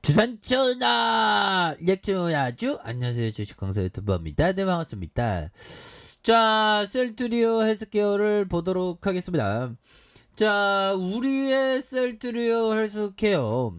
주산천하 렉처야주 안녕하세요, 주식강사 유튜버입니다. 네, 반갑습니다. 자, 셀트리오 헬스케어를 보도록 하겠습니다. 자, 우리의 셀트리오 헬스케어,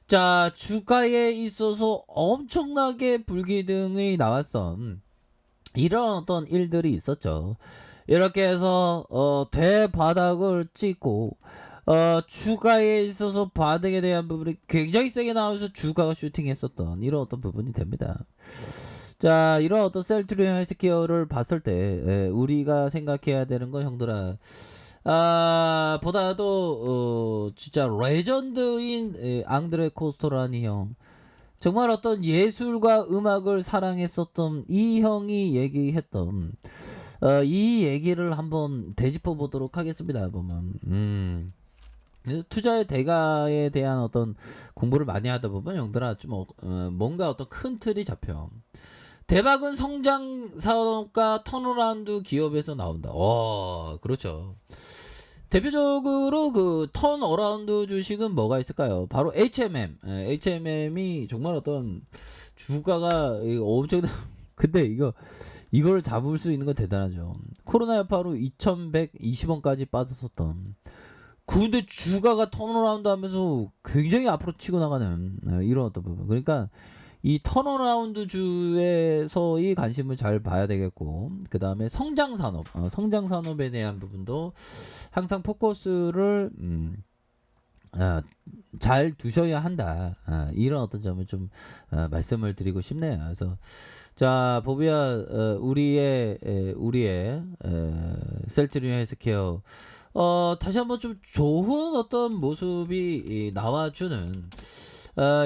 자, 주가에 있어서 엄청나게 불기둥이 나왔던 이런 어떤 일들이 있었죠. 이렇게 해서 대바닥을 찍고 주가에 있어서 바닥에 대한 부분이 굉장히 세게 나오면서 주가가 슈팅했었던 이런 어떤 부분이 됩니다. 자, 이런 어떤 셀트리오 헬스케어를 봤을 때 우리가 생각해야 되는 건, 형들아, 보다도 진짜 레전드인 앙드레 코스토라니 형, 정말 어떤 예술과 음악을 사랑했었던 이 형이 얘기했던 이 얘기를 한번 되짚어 보도록 하겠습니다. 보면 그래서 투자의 대가에 대한 어떤 공부를 많이 하다 보면, 형들아, 좀 뭔가 어떤 큰 틀이 잡혀. 대박은 성장 산업과 턴어라운드 기업에서 나온다. 그렇죠. 대표적으로 그 턴어라운드 주식은 뭐가 있을까요? 바로 HMM. HMM이 정말 어떤 주가가 엄청 근데 이걸 잡을 수 있는 건 대단하죠. 코로나 여파로 2120원까지 빠졌었던, 근데 주가가 턴어라운드 하면서 굉장히 앞으로 치고 나가는 이런 어떤 부분. 그러니까 이 턴어라운드 주에서의 관심을 잘 봐야 되겠고, 그 다음에 성장산업, 성장산업에 대한 부분도 항상 포커스를 잘 두셔야 한다. 이런 어떤 점을 좀 말씀을 드리고 싶네요. 그래서 자, 보비야, 우리의 셀트리오 헬스케어, 다시 한번 좀 좋은 어떤 모습이 나와주는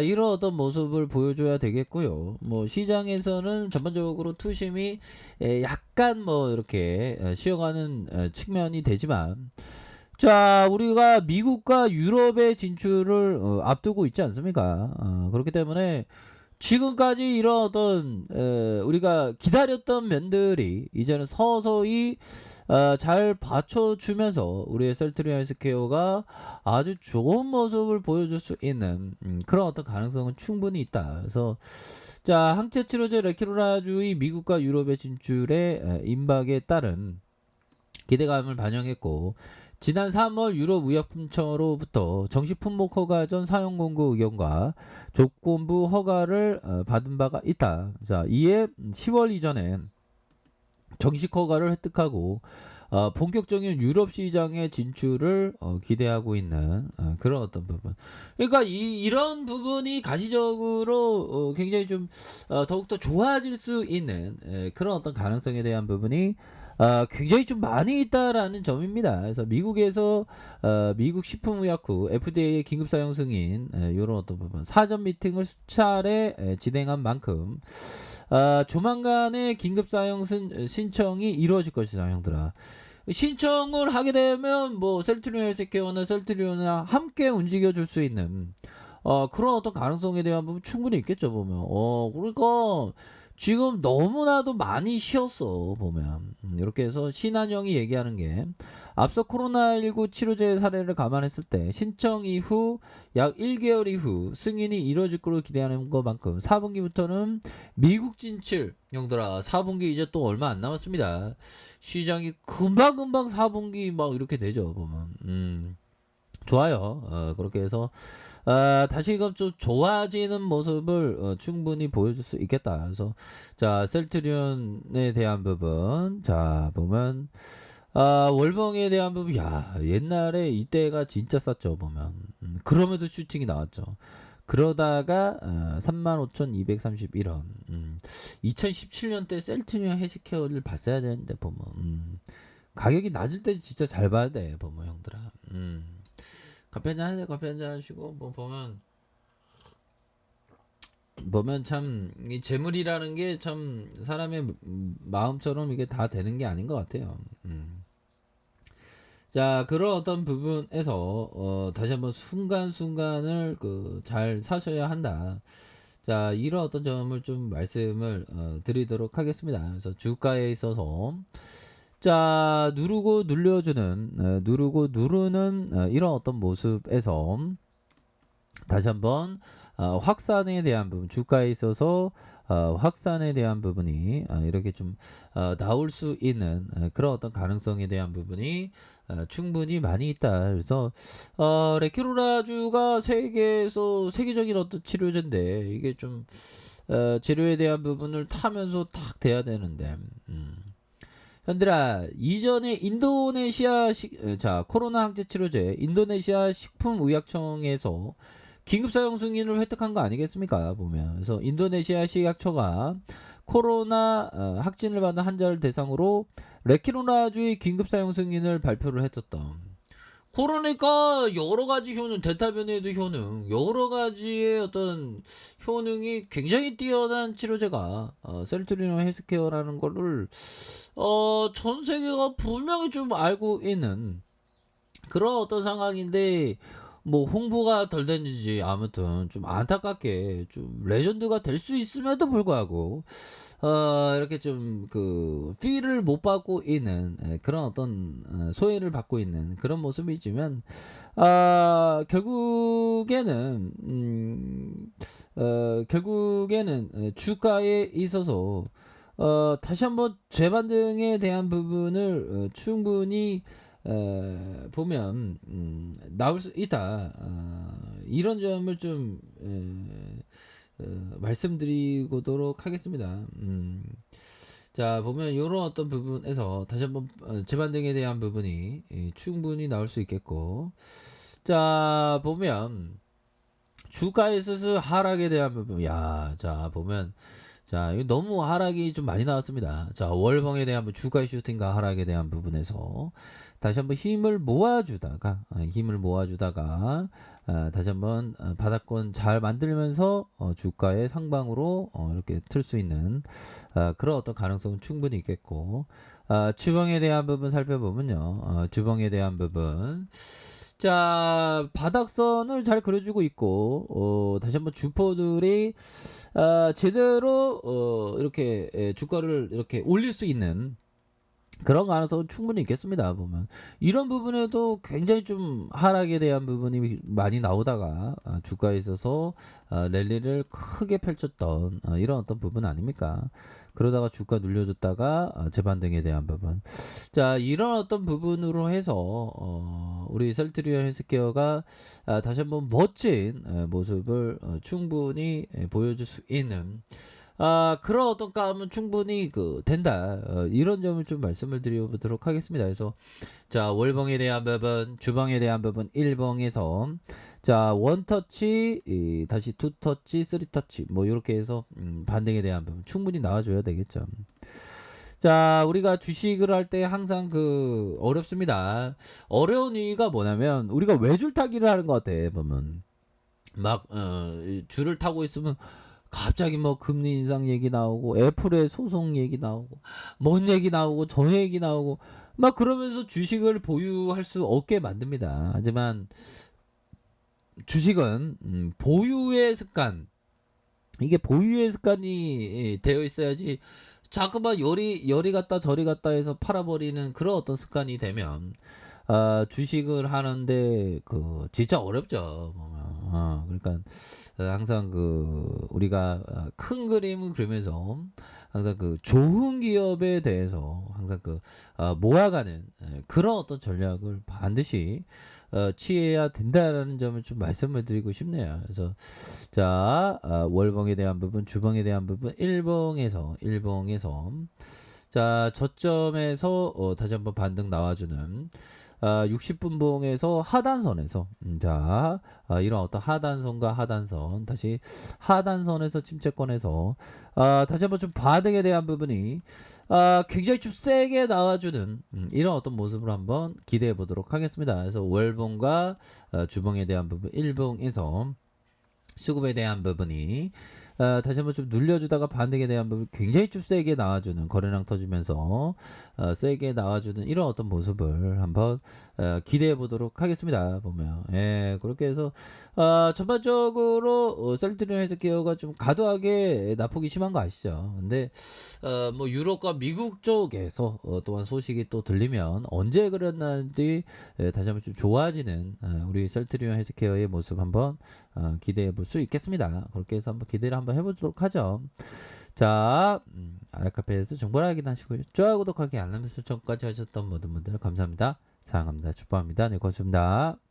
이런 어떤 모습을 보여줘야 되겠고요. 뭐 시장에서는 전반적으로 투심이 약간 뭐 이렇게 쉬어가는 측면이 되지만, 자, 우리가 미국과 유럽의 진출을 앞두고 있지 않습니까? 그렇기 때문에 지금까지 이런 어떤 우리가 기다렸던 면들이 이제는 서서히 잘 받쳐주면서 우리의 셀트리오 헬스케어가 아주 좋은 모습을 보여줄 수 있는 그런 어떤 가능성은 충분히 있다. 그래서 자, 항체 치료제 레키로라주의 미국과 유럽의 진출에 임박에 따른 기대감을 반영했고, 지난 3월 유럽의약품청으로부터 정식 품목 허가 전 사용 공고 의견과 조건부 허가를 받은 바가 있다. 자, 이에 10월 이전에 정식 허가를 획득하고 본격적인 유럽 시장의 진출을 기대하고 있는 그런 어떤 부분. 그러니까 이런 부분이 가시적으로 굉장히 좀 더욱더 좋아질 수 있는 그런 어떤 가능성에 대한 부분이 굉장히 좀 많이 있다라는 점입니다. 그래서 미국에서 미국 식품의약국 FDA의 긴급 사용 승인, 이런 어떤 부분 사전 미팅을 수차례 진행한 만큼 조만간에 긴급 사용 신청이 이루어질 것이다, 형들아. 신청을 하게 되면 뭐 셀트리오 헬스케어나 셀트리오나 함께 움직여 줄 수 있는 그런 어떤 가능성에 대한 부분 충분히 있겠죠, 보면. 그러니까 지금 너무나도 많이 쉬었어, 보면. 이렇게 해서 신한영이 얘기하는 게, 앞서 코로나19 치료제 사례를 감안했을 때 신청 이후 약 1개월 이후 승인이 이뤄질 것으로 기대하는 것만큼 4분기부터는 미국 진출, 형들아, 4분기 이제 또 얼마 안 남았습니다. 시장이 금방금방 4분기 막 이렇게 되죠, 보면. 좋아요. 그렇게 해서 다시금 좀 좋아지는 모습을 충분히 보여줄 수 있겠다. 그래서 자, 셀트리온에 대한 부분, 자, 보면 월봉에 대한 부분, 야, 옛날에 이때가 진짜 쌌죠, 보면. 그러면서 슈팅이 나왔죠. 그러다가 35,231원. 2017년 때 셀트리온 헬스케어를 봤어야 되는데, 보면. 가격이 낮을 때 진짜 잘 봐야 돼, 보면, 형들아. 커피 한잔 하세요. 커피 한잔 하시고, 뭐 보면 참 이 재물이라는 게 참 사람의 마음처럼 이게 다 되는 게 아닌 것 같아요. 자, 그런 어떤 부분에서 다시 한번 순간순간을 잘 사셔야 한다. 자, 이런 어떤 점을 좀 말씀을 드리도록 하겠습니다. 그래서 주가에 있어서 자, 누르고 눌려주는, 누르고 누르는 이런 어떤 모습에서 다시 한번 확산에 대한 부분, 주가에 있어서 확산에 대한 부분이 이렇게 좀 나올 수 있는 그런 어떤 가능성에 대한 부분이 충분히 많이 있다. 그래서 레키로라주가 세계적인 어떤 치료제인데 이게 좀 재료에 대한 부분을 타면서 탁 돼야 되는데. 현들아, 이전에 코로나 항체 치료제 인도네시아 식품의약청에서 긴급 사용 승인을 획득한 거 아니겠습니까? 보면. 그래서 인도네시아 식약처가 코로나 확진을 받은 환자를 대상으로 레키로나주의 긴급 사용 승인을 발표를 했었다. 그러니까 여러 가지 효능, 델타 변이에도 효능, 여러 가지의 어떤 효능이 굉장히 뛰어난 치료제가 셀트리온 헬스케어라는 거를 전 세계가 분명히 좀 알고 있는 그런 어떤 상황인데 뭐 홍보가 덜 됐는지 아무튼 좀 안타깝게 좀 레전드가 될 수 있음에도 불구하고 이렇게 좀 그 피를 못 받고 있는 그런 어떤 소외를 받고 있는 그런 모습이지만 결국에는 주가에 있어서 다시 한번 재반등에 대한 부분을 충분히 보면 나올 수 있다. 이런 점을 좀 말씀드리도록 하겠습니다. 자, 보면 요런 어떤 부분에서 다시 한번 재반등에 대한 부분이 충분히 나올 수 있겠고, 자, 보면 주가에 있어서 하락에 대한 부분, 자, 보면 자, 이거 너무 하락이 좀 많이 나왔습니다. 자, 월봉에 대한 주가의 슈팅과 하락에 대한 부분에서 다시 한번 힘을 모아주다가 다시 한번 바닥권 잘 만들면서 주가의 상방으로 이렇게 틀 수 있는 그런 어떤 가능성은 충분히 있겠고, 주봉에 대한 부분 살펴보면요. 주봉에 대한 부분, 자, 바닥선을 잘 그려주고 있고, 다시 한번 주포들이 제대로 이렇게 주가를 이렇게 올릴 수 있는 그런 가능성은 충분히 있겠습니다. 보면 이런 부분에도 굉장히 좀 하락에 대한 부분이 많이 나오다가 주가에 있어서 랠리를 크게 펼쳤던 이런 어떤 부분 아닙니까? 그러다가 주가 눌려줬다가 재반등에 대한 부분, 자, 이런 어떤 부분으로 해서 우리 셀트리온 헬스케어가 다시 한번 멋진 모습을 충분히 보여줄 수 있는 그런 어떤 감은 충분히 된다. 이런 점을 좀 말씀을 드려보도록 하겠습니다. 그래서 자, 월봉에 대한 부분, 주봉에 대한 부분, 일봉에서 자, 원터치, 다시 투터치, 쓰리터치 뭐 이렇게 해서 반등에 대한 부분 충분히 나와줘야 되겠죠. 자, 우리가 주식을 할 때 항상 어렵습니다. 어려운 이유가 뭐냐면 우리가 외줄타기를 하는 것 같아. 보면 막 줄을 타고 있으면 갑자기 뭐 금리 인상 얘기 나오고 애플의 소송 얘기 나오고 뭔 얘기 나오고 저 얘기 나오고 막 그러면서 주식을 보유할 수 없게 만듭니다. 하지만 주식은 보유의 습관, 이게 보유의 습관이 되어 있어야지 자꾸만 열이 갔다 저리 갔다 해서 팔아버리는 그런 어떤 습관이 되면 주식을 하는데 진짜 어렵죠. 그러니까 항상 우리가 큰 그림을 그리면서 항상 좋은 기업에 대해서 항상 모아가는 그런 어떤 전략을 반드시 취해야 된다라는 점을 좀 말씀을 드리고 싶네요. 그래서 자, 월봉에 대한 부분, 주봉에 대한 부분, 일봉에서 자, 저점에서 다시 한번 반등 나와주는 60분봉에서 하단선에서 자, 이런 어떤 하단선과 하단선, 다시 하단선에서 침체권에서 다시 한번 좀 반등에 대한 부분이 굉장히 좀 세게 나와주는 이런 어떤 모습으로 한번 기대해 보도록 하겠습니다. 그래서 월봉과 주봉에 대한 부분, 일봉에서 수급에 대한 부분이 다시 한번 좀 눌려주다가 반등에 대한 부분 굉장히 좀 세게 나와주는 거래량 터지면서 세게 나와주는 이런 어떤 모습을 한번 기대해 보도록 하겠습니다. 보면 예, 그렇게 해서 전반적으로 셀트리온 헬스케어가 좀 과도하게 낙폭이 심한 거 아시죠? 근데 뭐 유럽과 미국 쪽에서 또한 소식이 또 들리면 언제 그랬는지 다시 한번 좀 좋아지는 우리 셀트리온 헬스케어의 모습 한번 기대해 볼 수 있겠습니다. 그렇게 해서 한번 기대를 한번 해보도록 하죠. 자, 아라카페에서 정보를 확인하시고요. 좋아요, 구독하기, 알람 설정까지 하셨던 모든 분들 감사합니다. 사랑합니다. 축복합니다. 네, 고맙습니다.